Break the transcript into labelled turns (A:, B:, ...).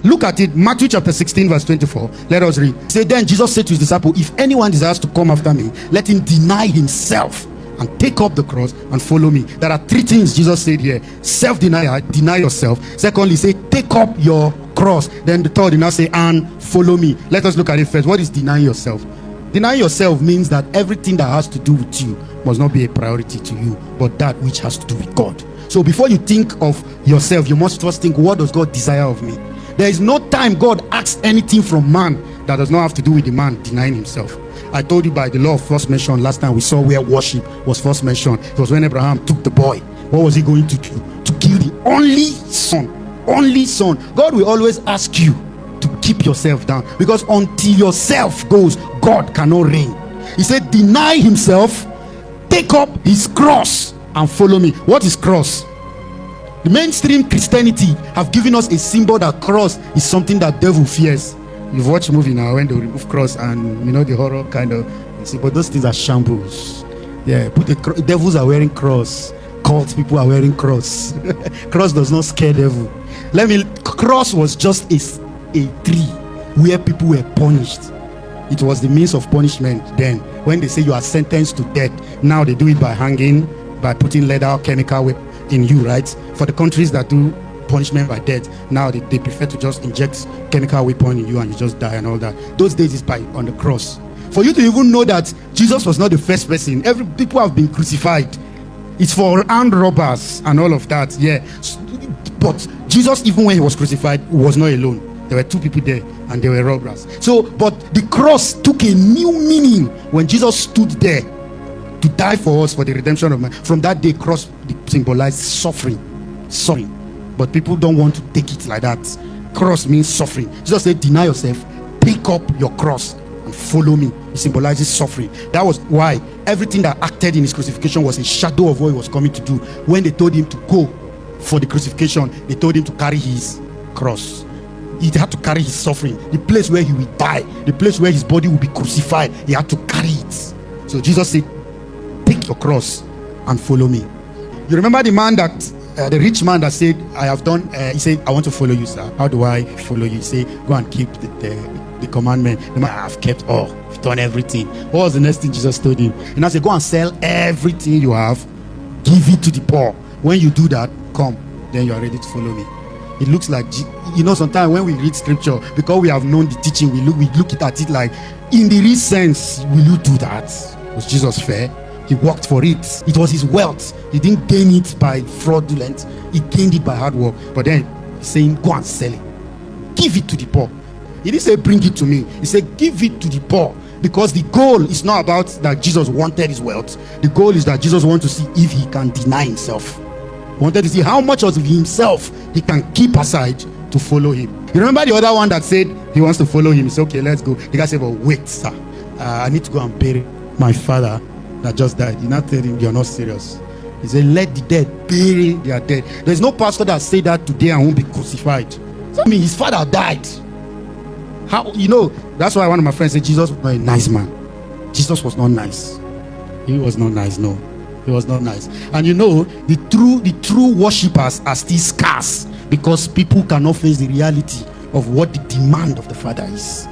A: Look at it. Matthew chapter 16 verse 24. Let us read. Say, then Jesus said to his disciples, if anyone desires to come after me, let him deny himself and take up the cross and follow me. There are three things Jesus said here. Self-denial, deny yourself. Secondly, say, take up your cross. Then the third, you now say, and follow me. Let us look at it first. What is denying yourself? Denying yourself means that everything that has to do with you must not be a priority to you, but that which has to do with God. So before you think of yourself, you must first think, what does God desire of me? There is no time God asks anything from man that does not have to do with the man denying himself. I told you by the law of first mention last time we saw where worship was first mentioned. It was when Abraham took the boy. What was he going to do? To kill the only son. Only son. God will always ask you to keep yourself down, because until yourself goes, God cannot reign. He said, deny himself, take up his cross and follow me. What is cross? The mainstream Christianity have given us a symbol that cross is something that devil fears. You've watched movie now when they remove cross and you know the horror kind of, you see, but those things are shambles. Yeah, devils are wearing cross, cult people are wearing cross. Cross does not scare devil. Cross was just a tree where people were punished. It was the means of punishment then. When they say you are sentenced to death, now they do it by hanging, by putting leather chemical in you, right? For the countries that do punishment by death, now they prefer to just inject chemical weapon in you and you just die and all that. Those days is by on the cross. For you to even know that Jesus was not the first person, people have been crucified. It's for armed robbers and all of that, yeah. But Jesus, even when he was crucified, was not alone. There were two people there and they were robbers. So, but the cross took a new meaning when Jesus stood there to die for us for the redemption of man. From that day, cross symbolized suffering. But people don't want to take it like that. Cross means suffering. Jesus said, deny yourself, pick up your cross and follow me. It symbolizes suffering. That was why everything that acted in his crucifixion was a shadow of what he was coming to do. When they told him to go for the crucifixion, they told him to carry his cross. He had to carry his suffering. The place where he will die, the place where his body will be crucified, he had to carry it. So Jesus said, take your cross and follow me. You remember the man that the rich man that said, I have done, he said, I want to follow you, sir. How do I follow you? He said, go and keep the commandment. The man, I have kept all, I've done everything. What was the next thing Jesus told him? And I said, go and sell everything you have, give it to the poor. When you do that, come, then you are ready to follow me. It looks like, you know, sometimes when we read scripture, because we have known the teaching, we look at it like, in the real sense, will you do that? Was Jesus fair? He worked for it. It was his wealth. He didn't gain it by fraudulent. He gained it by hard work. But then he's saying, go and sell it. Give it to the poor. He didn't say, bring it to me. He said, give it to the poor. Because the goal is not about that Jesus wanted his wealth. The goal is that Jesus wants to see if he can deny himself. He wanted to see how much of himself he can keep aside to follow him. You remember the other one that said he wants to follow him? He said, okay, let's go. The guy said, well, wait, sir. I need to go and bury my father that just died. He not tell him, you're not serious. He said, let the dead bury their dead. There's no pastor that say that today and won't be crucified. So, I mean, his father died. How, you know, that's why one of my friends said Jesus was not a nice man. Jesus was not nice. He was not nice, no. He was not nice. And you know, the true worshippers are still scarce because people cannot face the reality of what the demand of the Father is.